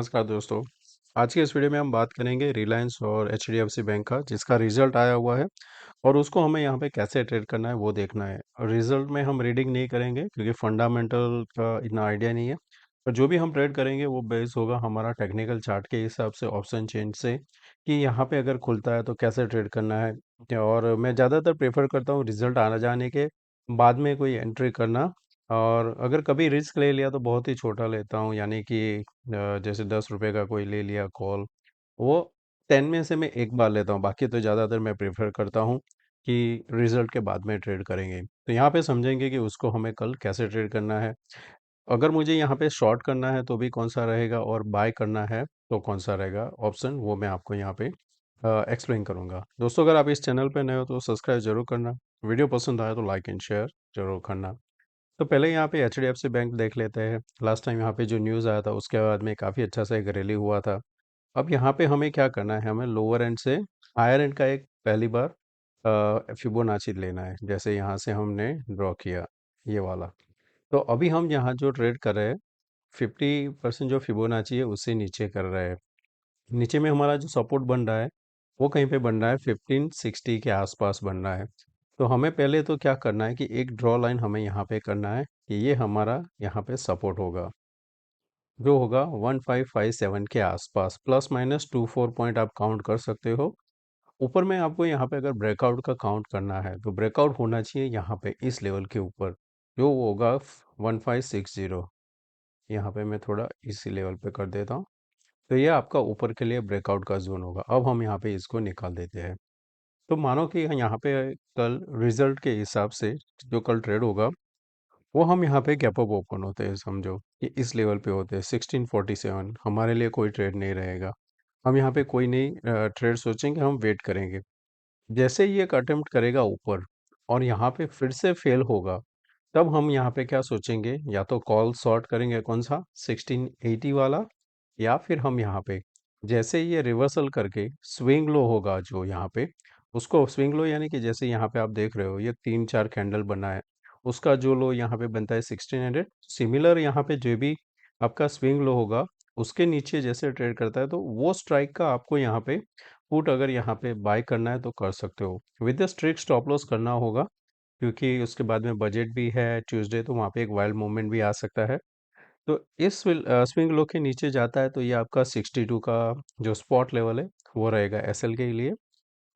नमस्कार दोस्तों। आज के इस वीडियो में हम बात करेंगे रिलायंस और एचडीएफसी बैंक का जिसका रिजल्ट आया हुआ है और उसको हमें यहाँ पे कैसे ट्रेड करना है वो देखना है। और रिजल्ट में हम रीडिंग नहीं करेंगे क्योंकि फंडामेंटल का इतना आइडिया नहीं है। पर जो भी हम ट्रेड करेंगे वो बेस होगा हमारा टेक्निकल चार्ट के हिसाब से ऑप्शन चेंज से कि यहाँ पे अगर खुलता है तो कैसे ट्रेड करना है। और मैं ज़्यादातर प्रेफर करता हूँ रिजल्ट आना जाने के बाद में कोई एंट्री करना। और अगर कभी रिस्क ले लिया तो बहुत ही छोटा लेता हूँ, यानी कि जैसे 10 रुपए का कोई ले लिया कॉल, वो 10 में से मैं एक बार लेता हूँ। बाकी तो ज़्यादातर मैं प्रेफर करता हूँ कि रिजल्ट के बाद में ट्रेड करेंगे। तो यहाँ पे समझेंगे कि उसको हमें कल कैसे ट्रेड करना है। अगर मुझे यहाँ पे शॉर्ट करना है तो भी कौन सा रहेगा और बाय करना है तो कौन सा रहेगा ऑप्शन, वो मैं आपको यहाँ पे एक्सप्लेन करूँगा। दोस्तों, अगर आप इस चैनल पे नए हो तो सब्सक्राइब जरूर करना। वीडियो पसंद आए तो लाइक एंड शेयर जरूर करना। तो पहले यहाँ पे एचडीएफसी बैंक देख लेते हैं। लास्ट टाइम यहाँ पे जो न्यूज़ आया था उसके बाद में काफ़ी अच्छा सा एक रैली हुआ था। अब यहाँ पे हमें क्या करना है, हमें लोअर एंड से हायर एंड का एक पहली बार फिबोनाची लेना है। जैसे यहाँ से हमने ड्रॉ किया ये वाला, तो अभी हम यहाँ जो ट्रेड कर रहे हैं 50% जो फिबोनाची है उससे नीचे कर रहे हैं। नीचे में हमारा जो सपोर्ट बन रहा है वो कहीं पे बन रहा है 1560 के आसपास बन रहा है। तो हमें पहले तो क्या करना है कि एक ड्रॉ लाइन हमें यहाँ पे करना है कि ये हमारा यहाँ पे सपोर्ट होगा, जो होगा 1557 के आसपास, प्लस माइनस 24 पॉइंट आप काउंट कर सकते हो। ऊपर में आपको यहाँ पे अगर ब्रेकआउट का काउंट करना है तो ब्रेकआउट होना चाहिए यहाँ पे इस लेवल के ऊपर, जो वो होगा 1560। यहाँ पे मैं थोड़ा इसी लेवल पे कर देता हूँ। तो ये आपका ऊपर के लिए ब्रेकआउट का जोन होगा। अब हम यहाँ पे इसको निकाल देते हैं। तो मानो कि यहाँ पे कल रिजल्ट के हिसाब से जो कल ट्रेड होगा वो हम यहाँ पे गैप अप ओपन होते हैं, समझो कि इस लेवल पे होते हैं 1647, हमारे लिए कोई ट्रेड नहीं रहेगा। हम यहाँ पे कोई नहीं ट्रेड सोचेंगे, हम वेट करेंगे। जैसे ही एक अटेम्प्ट करेगा ऊपर और यहाँ पे फिर से फेल होगा, तब हम यहाँ पे क्या सोचेंगे, या तो कॉल शॉर्ट करेंगे कौन सा 1680 वाला, या फिर हम यहाँ पे जैसे ही ये रिवर्सल करके स्विंग लो होगा जो यहाँ पे, उसको स्विंग लो यानी कि जैसे यहाँ पे आप देख रहे हो ये 3-4 कैंडल बना है, उसका जो लो यहाँ पे बनता है 1600। सिमिलर यहाँ पे जो भी आपका स्विंग लो होगा उसके नीचे जैसे ट्रेड करता है तो वो स्ट्राइक का आपको यहाँ पे पुट अगर यहाँ पे बाय करना है तो कर सकते हो। विद स्ट्रिक्ट स्टॉप लॉस करना होगा क्योंकि उसके बाद में बजट भी है ट्यूसडे, तो वहाँ पे एक वाइल्ड मूवमेंट भी आ सकता है। तो इस स्विंग लो के नीचे जाता है तो ये आपका 62 का जो स्पॉट लेवल है वो रहेगा एसएल के लिए।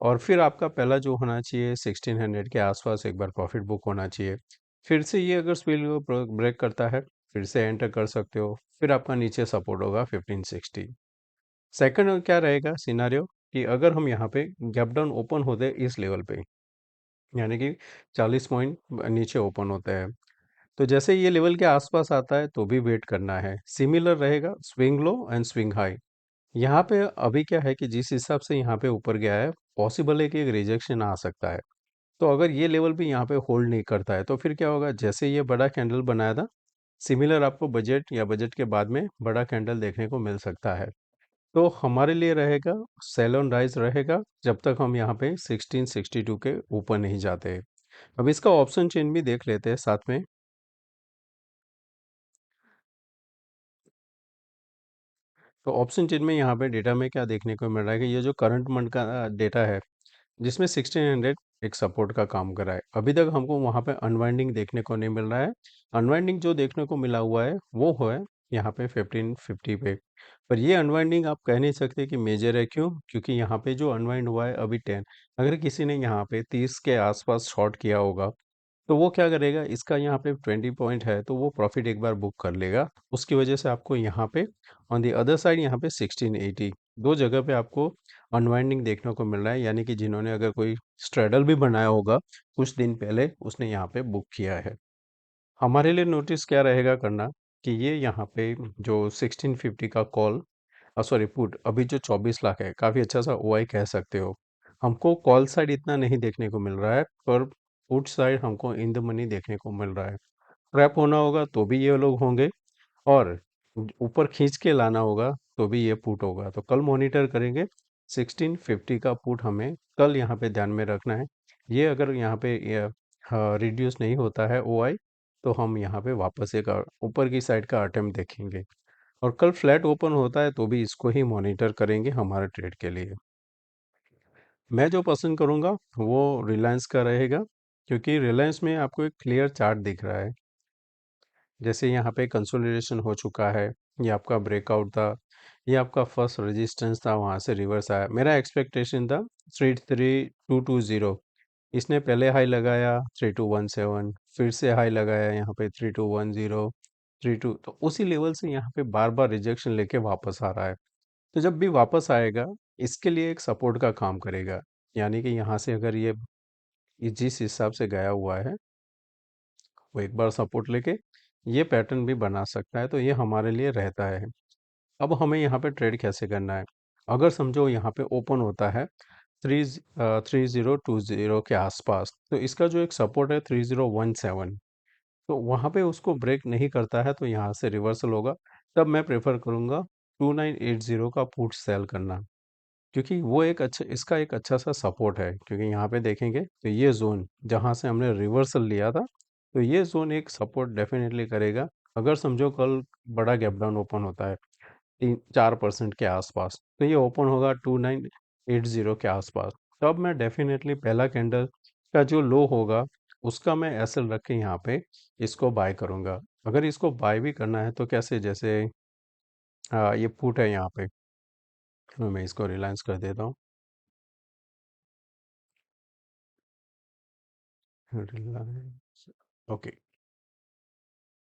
और फिर आपका पहला जो होना चाहिए 1600 के आसपास एक बार प्रॉफिट बुक होना चाहिए। फिर से ये अगर स्विंग लो ब्रेक करता है फिर से एंटर कर सकते हो। फिर आपका नीचे सपोर्ट होगा 1560। सेकंड क्या रहेगा सिनारियो कि अगर हम यहाँ पे गैप डाउन ओपन होते हैं इस लेवल पे, यानी कि 40 पॉइंट नीचे ओपन होता है, तो जैसे ये लेवल के आसपास आता है तो भी वेट करना है। सिमिलर रहेगा swing low and swing high. यहाँ पे अभी क्या है कि जिस हिसाब से यहाँ पे ऊपर गया है पॉसिबल है कि एक रिजेक्शन आ सकता है। तो अगर ये लेवल भी यहाँ पे होल्ड नहीं करता है तो फिर क्या होगा, जैसे ये बड़ा कैंडल बनाया था सिमिलर आपको बजट या बजट के बाद में बड़ा कैंडल देखने को मिल सकता है। तो हमारे लिए रहेगा सेल ऑन राइज रहेगा जब तक हम यहाँ पे 1662 के ऊपर नहीं जाते। अब इसका ऑप्शन चेन भी देख लेते हैं साथ में। तो ऑप्शन चेन में यहाँ पे डेटा में क्या देखने को मिल रहा है कि ये जो करंट मंथ का डेटा है जिसमें 1600 एक सपोर्ट का काम कर रहा है, अभी तक हमको वहाँ पे अनवाइंडिंग देखने को नहीं मिल रहा है। अनवाइंडिंग जो देखने को मिला हुआ है वो है यहाँ पे 1550 पे। पर ये अनवाइंडिंग आप कह नहीं सकते कि मेजर है, क्यों? क्योंकि यहाँ पे जो अनवाइंड हुआ है अभी 10, अगर किसी ने यहाँ पे 30 के आसपास शॉर्ट किया होगा तो वो क्या करेगा, इसका यहाँ पे 20 पॉइंट है तो वो प्रॉफिट एक बार बुक कर लेगा। उसकी वजह से आपको यहाँ पे ऑन दी अदर साइड यहाँ पे 1680 दो जगह पे आपको अनवाइंडिंग देखने को मिल रहा है, यानी कि जिन्होंने अगर कोई स्ट्रेडल भी बनाया होगा कुछ दिन पहले उसने यहाँ पे बुक किया है। हमारे लिए नोटिस क्या रहेगा करना कि ये यहाँ पे जो 1650 का कॉल, सॉरी पुट, अभी जो 24 लाख है काफ़ी अच्छा सा ओआई कह सकते हो। हमको कॉल साइड इतना नहीं देखने को मिल रहा है पर पुट साइड हमको इन द मनी देखने को मिल रहा है। ट्रैप होना होगा तो भी ये लोग होंगे, और ऊपर खींच के लाना होगा तो भी ये पुट होगा। तो कल मॉनिटर करेंगे 1650 का पुट हमें कल यहाँ पे ध्यान में रखना है। ये अगर यहाँ पे रिड्यूस नहीं होता है ओआई तो हम यहाँ पे वापस एक ऊपर की साइड का अटेम्प्ट देखेंगे। और कल फ्लैट ओपन होता है तो भी इसको ही मॉनिटर करेंगे हमारे ट्रेड के लिए। मैं जो पसंद करूँगा वो रिलायंस का रहेगा, क्योंकि रिलायंस में आपको एक क्लियर चार्ट दिख रहा है। जैसे यहाँ पे कंसोलिडेशन हो चुका है, ये आपका ब्रेकआउट था, ये आपका फर्स्ट रेजिस्टेंस था, वहाँ से रिवर्स आया। मेरा एक्सपेक्टेशन था 33220, इसने पहले हाई लगाया 3217, फिर से हाई लगाया यहाँ पे 3210, 32, तो उसी लेवल से यहाँ पे बार बार रिजेक्शन लेके वापस आ रहा है। तो जब भी वापस आएगा, इसके लिए एक सपोर्ट का काम करेगा। यानी कि यहाँ से अगर ये जिस हिसाब से गया हुआ है, वो एक बार सपोर्ट लेके ये पैटर्न भी बना सकता है, तो ये हमारे लिए रहता है। अब हमें यहाँ पे ट्रेड कैसे करना है? अगर समझो यहाँ पे ओपन होता है 3020 के आसपास, तो इसका जो एक सपोर्ट है 3017, तो वहाँ पे उसको ब्रेक नहीं करता है तो यहाँ से रिवर्सल होगा। तब मैं प्रेफर करूँगा 2980 का पुट सेल करना, क्योंकि वो एक अच्छा, इसका एक अच्छा सा सपोर्ट है। क्योंकि यहाँ पे देखेंगे तो ये जोन जहाँ से हमने रिवर्सल लिया था, तो ये जोन एक सपोर्ट डेफिनेटली करेगा। अगर समझो कल बड़ा गैप डाउन ओपन होता है 3-4% के आसपास, तो ये ओपन होगा 2980 के आसपास, तब मैं डेफिनेटली पहला कैंडल का जो लो होगा उसका मैं एसएल रख के यहाँ पे इसको बाय करूँगा। अगर इसको बाय भी करना है तो कैसे, जैसे ये पुट है यहाँ पे, तो मैं इसको रिलायंस कर देता हूँ। रिलायंस, ओके,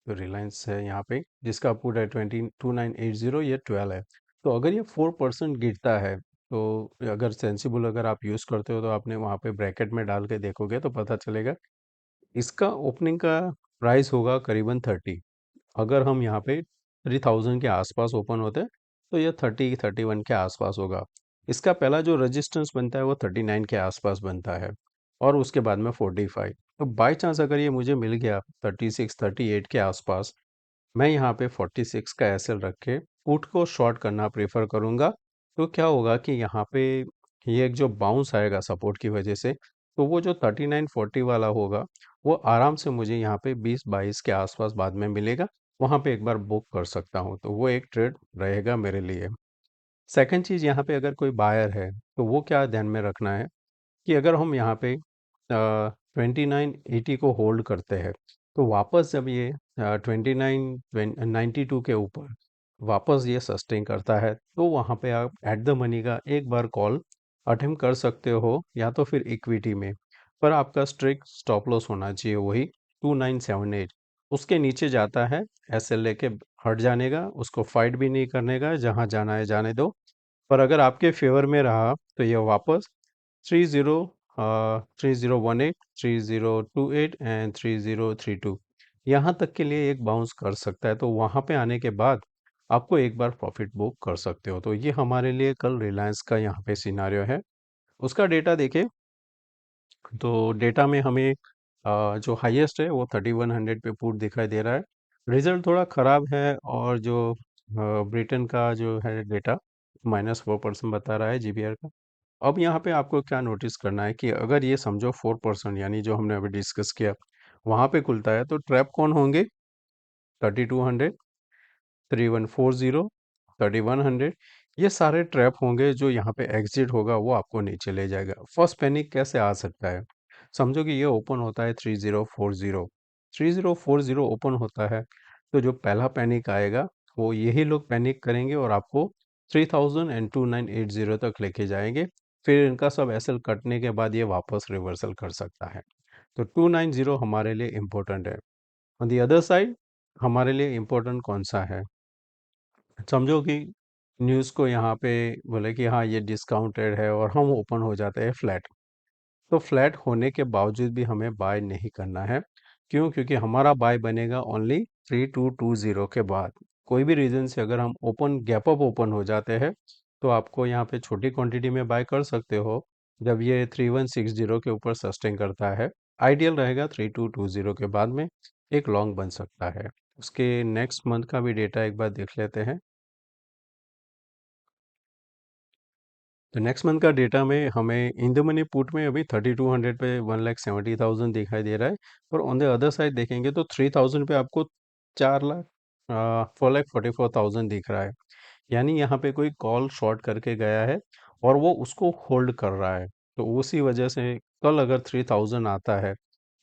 तो रिलायंस है यहाँ पे, जिसका पुट है 2980, ये 12 है। तो अगर ये 4% गिरता है, तो अगर सेंसिबल अगर आप यूज़ करते हो तो आपने वहाँ पे ब्रैकेट में डाल के देखोगे तो पता चलेगा इसका ओपनिंग का प्राइस होगा करीबन 30। अगर हम यहाँ पे 3000 के आसपास ओपन होते हैं तो ये 30-31 के आसपास होगा। इसका पहला जो रेजिस्टेंस बनता है वो 39 के आसपास बनता है, और उसके बाद में 45। तो बाय चांस अगर ये मुझे मिल गया 36-38 के आसपास, मैं यहाँ पे 46 का एसएल रख के पुट को शॉर्ट करना प्रेफर करूँगा। तो क्या होगा कि यहाँ पे ये एक जो बाउंस आएगा सपोर्ट की वजह से, तो वो जो 39-40 वाला होगा, वो आराम से मुझे यहाँ पे 20-22 के आसपास बाद में मिलेगा। वहाँ पे एक बार बुक कर सकता हूँ, तो वो एक ट्रेड रहेगा मेरे लिए। सेकंड चीज़, यहाँ पे अगर कोई बायर है तो वो क्या ध्यान में रखना है कि अगर हम यहाँ पे 2980 को होल्ड करते हैं, तो वापस जब ये 2992 के ऊपर वापस ये सस्टेन करता है, तो वहाँ पे आप एट द मनी का एक बार कॉल अटेम्प्ट कर सकते हो, या तो फिर इक्विटी में। पर आपका स्ट्रिक्ट स्टॉप लॉस होना चाहिए वही 2978। उसके नीचे जाता है, ऐसे लेके हट जाने का, उसको फाइट भी नहीं करने का, जहाँ जाना है जाने दो। पर अगर आपके फेवर में रहा तो ये वापस 3018, 3028 एंड 3032, यहाँ तक के लिए एक बाउंस कर सकता है। तो वहाँ पे आने के बाद आपको एक बार प्रॉफिट बुक कर सकते हो। तो ये हमारे लिए कल रिलायंस का यहाँ पे सिनारियो है। उसका डेटा देखें तो डेटा में हमें जो हाईएस्ट है वो 3100 पे पुट दिखाई दे रहा है। रिजल्ट थोड़ा ख़राब है, और जो ब्रिटेन का जो है डेटा -4% बता रहा है जीबीआर का। अब यहाँ पे आपको क्या नोटिस करना है कि अगर ये समझो 4% यानी जो हमने अभी डिस्कस किया वहाँ पे खुलता है, तो ट्रैप कौन होंगे? 3200, 3140, 3100, ये सारे ट्रैप होंगे। जो यहाँ पे एग्जिट होगा वो आपको नीचे ले जाएगा। फर्स्ट पैनिक कैसे आ सकता है? समझो कि ये ओपन होता है 3040, 3040 ओपन होता है, तो जो पहला पैनिक आएगा वो यही लोग पैनिक करेंगे और आपको 3000 एंड 2980 तक लेके जाएंगे। फिर इनका सब एसएल कटने के बाद ये वापस रिवर्सल कर सकता है। तो 290 हमारे लिए इम्पोर्टेंट है। ऑन दी अदर साइड हमारे लिए इम्पोर्टेंट कौन सा है? समझो कि न्यूज़ को यहाँ पे बोले कि हाँ ये डिस्काउंटेड है, और हम ओपन हो जाते हैं फ्लैट। तो फ्लैट होने के बावजूद भी हमें बाय नहीं करना है। क्यों? क्योंकि हमारा बाय बनेगा ओनली 3220 के बाद। कोई भी रीज़न से अगर हम ओपन गैप अप ओपन हो जाते हैं, तो आपको यहाँ पे छोटी क्वांटिटी में बाय कर सकते हो। जब ये 3160 के ऊपर सस्टेन करता है, आइडियल रहेगा 3220 के बाद में एक लॉन्ग बन सकता है। उसके नेक्स्ट मंथ का भी डेटा एक बार देख लेते हैं। तो नेक्स्ट मंथ का डेटा में हमें इन द मनी पुट में अभी 3200 पे 1,70,000 दिखाई दे रहा है। और ऑन द अदर साइड देखेंगे तो 3000 पे आपको 4 लाख 4 लाख 44,000 दिख रहा है। यानी यहाँ पे कोई कॉल शॉर्ट करके गया है और वो उसको होल्ड कर रहा है। तो उसी वजह से कल अगर 3000 आता है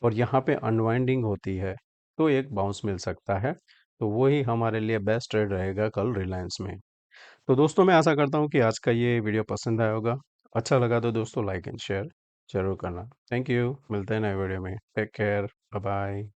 और यहाँ पे अनवाइंडिंग होती है तो एक बाउंस मिल सकता है। तो वही हमारे लिए बेस्ट ट्रेड रहेगा कल रिलायंस में। तो दोस्तों मैं आशा करता हूँ कि आज का ये वीडियो पसंद आया होगा। अच्छा लगा तो दोस्तों लाइक एंड शेयर ज़रूर करना। Thank you. मिलते हैं नए वीडियो में। Take care. Bye bye.